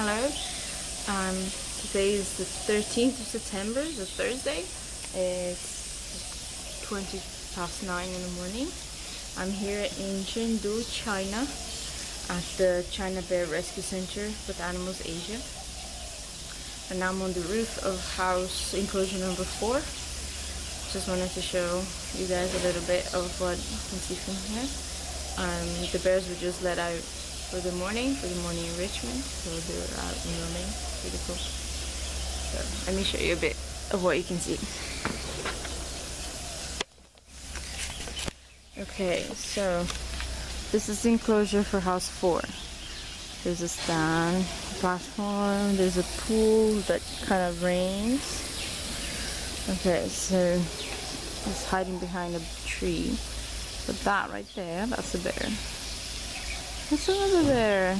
Hello. Today is the 13th of September, the Thursday. It's 9:20 in the morning. I'm here in Chengdu, China, at the China Bear Rescue Center with Animals Asia. And now I'm on the roof of house enclosure number 4. Just wanted to show you guys a little bit of what you can see from here. The bears were just let out for the morning enrichment, so they're out and roaming. Pretty cool. So let me show you a bit of what you can see. Okay, so this is the enclosure for house 4. There's a stand, platform, there's a pool that kind of rains. Okay, so it's hiding behind a tree. But that right there, that's a bear. That's another bear.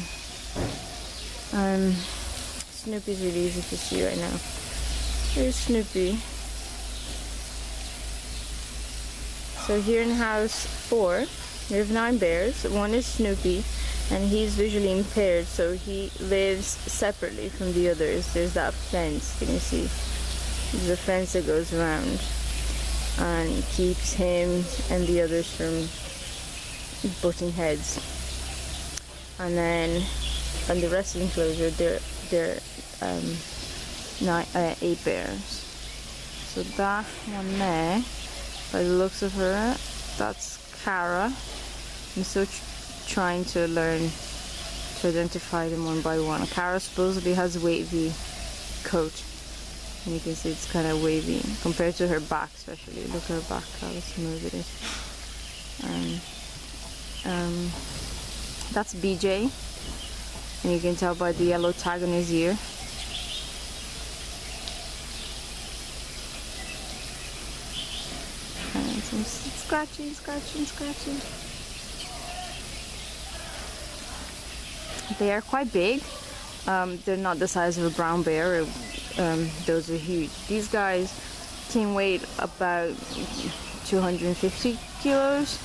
Snoopy's really easy to see right now. There's Snoopy. So here in house 4, we have 9 bears. One is Snoopy, and he's visually impaired, so he lives separately from the others. There's that fence, can you see? There's a fence that goes around and keeps him and the others from butting heads. And then on the rest of the enclosure, there are 8 bears. So that one there, by the looks of her, that's Kara. I'm still trying to learn to identify them one by one. Kara supposedly has a wavy coat, and you can see it's kind of wavy compared to her back, especially. Look at her back, how smooth it is. That's BJ, and you can tell by the yellow tag on his ear. And some scratching. They are quite big. They're not the size of a brown bear. Those are huge. These guys can weigh about 250 kilos.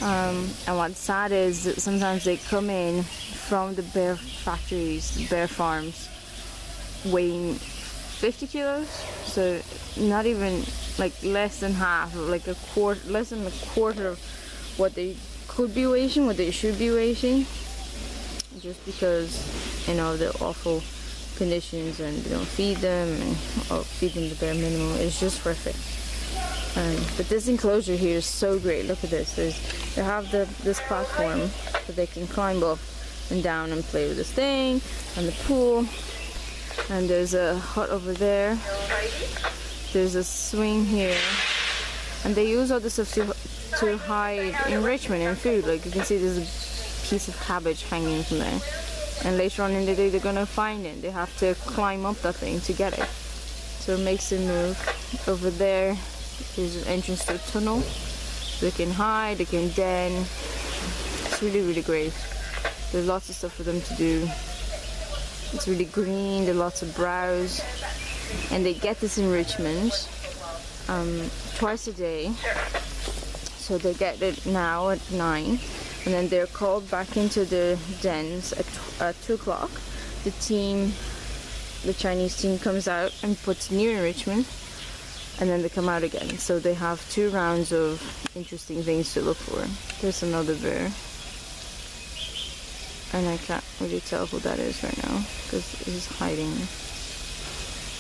And what's sad is that sometimes they come in from the bear factories, the bear farms, weighing 50 kilos. So not even, like, less than half, like less than a quarter of what they could be weighing, what they should be weighing. Just because, you know, the awful conditions, and they don't feed them, or feed them the bare minimum. It's just horrific. But this enclosure here is so great. Look at this. They have this platform so they can climb up and down and play with this thing, and the pool. And there's a hut over there. There's a swing here, and they use all this stuff to hide enrichment and food. Like you can see, there's a piece of cabbage hanging from there, and later on in the day they're gonna find it. They have to climb up that thing to get it, so it makes them move. Over there is an entrance to a tunnel. They can hide, they can den. It's really great. There's lots of stuff for them to do. It's really green. There's lots of browse, and they get this enrichment twice a day. So they get it now at 9. And then they're called back into the dens at 2 o'clock. The Chinese team comes out and puts new enrichment, and then they come out again. So they have 2 rounds of interesting things to look for. There's another bear, and I can't really tell who that is right now because he's hiding.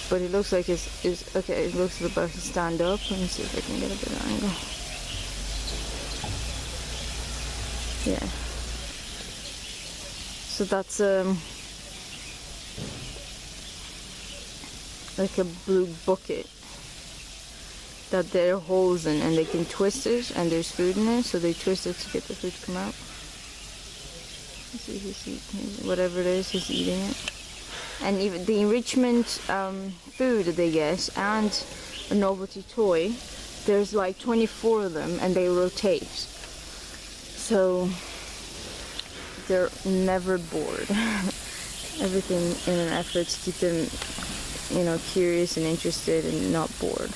But it looks like it's okay. It looks about to stand up. Let me see if I can get a better angle. Yeah, so that's like a blue bucket that there are holes in, and they can twist it, and there's food in it, so they twist it to get the food to come out. Let's see, he's eating whatever it is, he's eating it. And even the enrichment food that they get, and a novelty toy, there's like 24 of them, and they rotate. So they're never bored. Everything in an effort to keep them, you know, curious and interested and not bored.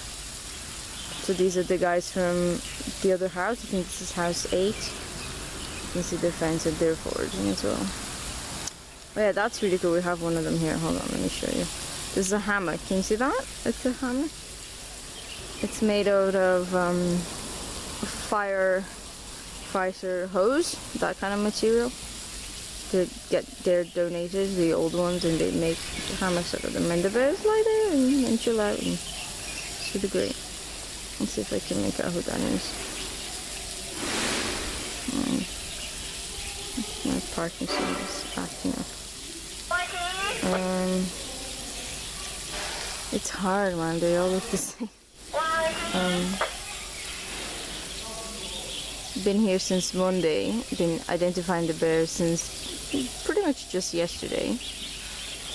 So these are the guys from the other house. I think this is house 8. You can see the fence that they're foraging as well. Oh yeah, that's really cool. We have one of them here. Hold on, let me show you. This is a hammock. Can you see that? It's a hammock. It's made out of firefighter hose, that kind of material. They're donated, the old ones, and they make hammocks out of them. And the bears lie there and chill out, and it's really great. Let's see if I can make out who that is. My Parkinson is acting up. It's hard, man. They all look the same. Been here since Monday. Been identifying the bears since pretty much just yesterday,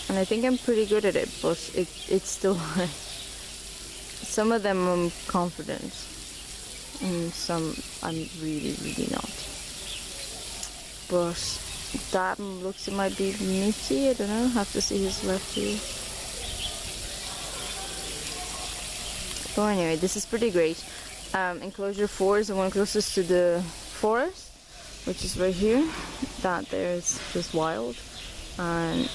and I think I'm pretty good at it. But it's still hard. Some of them I'm confident, and some I'm really not. But that looks, it might be Mickey. I don't know. Have to see his left ear. So anyway, this is pretty great. Enclosure 4 is the one closest to the forest, which is right here. That there is just wild, and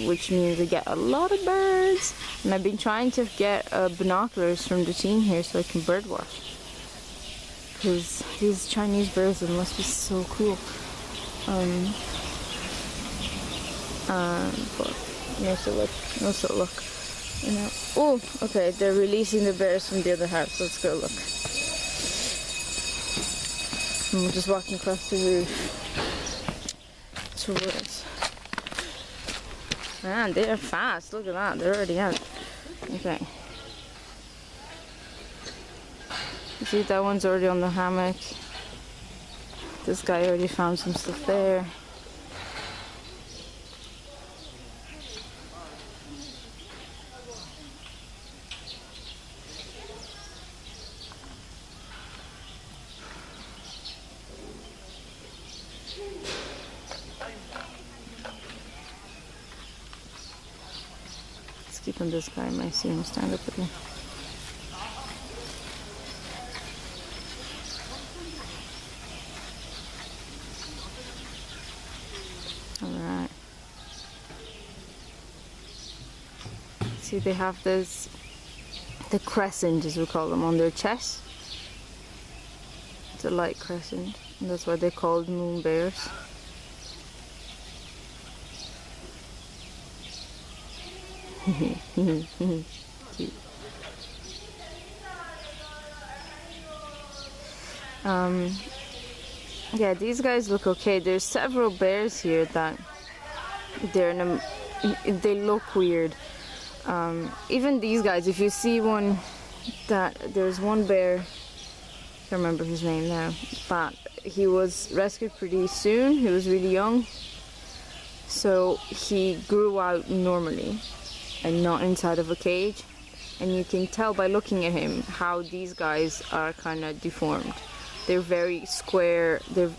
which means I get a lot of birds. And I've been trying to get binoculars from the team here so I can bird watch, because these Chinese birds, they must be so cool. But no so luck. You know. Oh, okay, they're releasing the bears from the other house. Let's go look. And we're just walking across the roof towards. Man, they're fast. Look at that. They're already out. Okay. You see, that one's already on the hammock. This guy already found some stuff there. Let's keep on this guy. I might see him stand up again. Alright. See, they have this, the crescent as we call them, on their chest. It's a light crescent, and that's why they're called moon bears. Cute. Yeah, these guys look okay. There's several bears here that they look weird. Even these guys, if you see one, there's one bear, I can't remember his name now, but he was rescued pretty soon. He was really young, so he grew out normally and not inside of a cage. And you can tell by looking at him how these guys are kind of deformed. They're very square. They're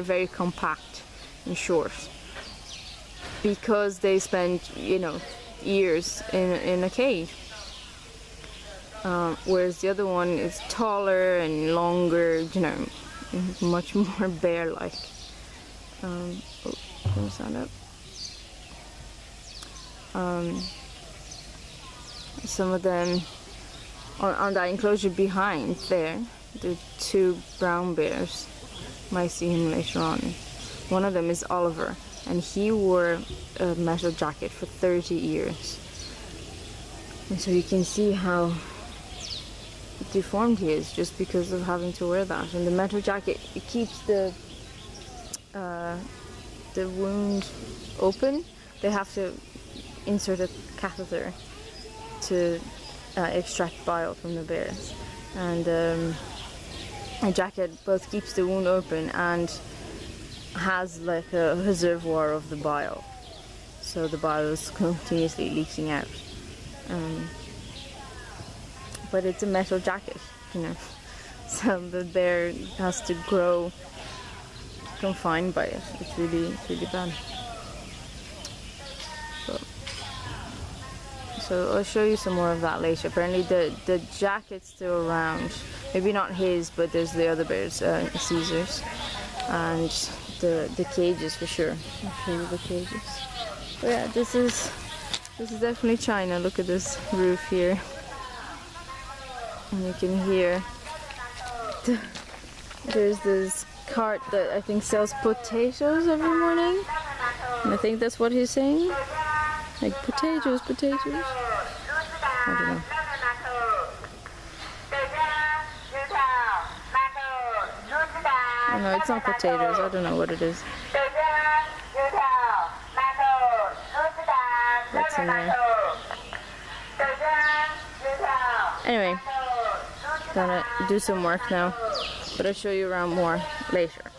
very compact and short because they spent years in a cage. Whereas the other one is taller and longer, much more bear-like. Can you stand up? Some of them on that enclosure behind there, the two brown bears. Might see him later on. One of them is Oliver, and he wore a metal jacket for 30 years. And so you can see how deformed he is just because of having to wear that. And the metal jacket, it keeps the wound open. They have to insert a catheter to extract bile from the bears, and a jacket both keeps the wound open and has like a reservoir of the bile, so the bile is continuously leaking out. But it's a metal jacket, so the bear has to grow confined by it. It's really bad. So I'll show you some more of that later. Apparently the jacket's still around. Maybe not his, but there's the other bears, Caesar's. And the cages for sure. I'll show you the cages. But yeah, this is definitely China. Look at this roof here, and you can hear there's this cart that I think sells potatoes every morning, and I think that's what he's saying, like potatoes. I don't know. Oh, no, it's not potatoes. I don't know what it is. That's in there. Anyway, gonna do some work now, but I'll show you around more later.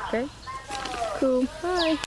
Okay? Cool. Bye.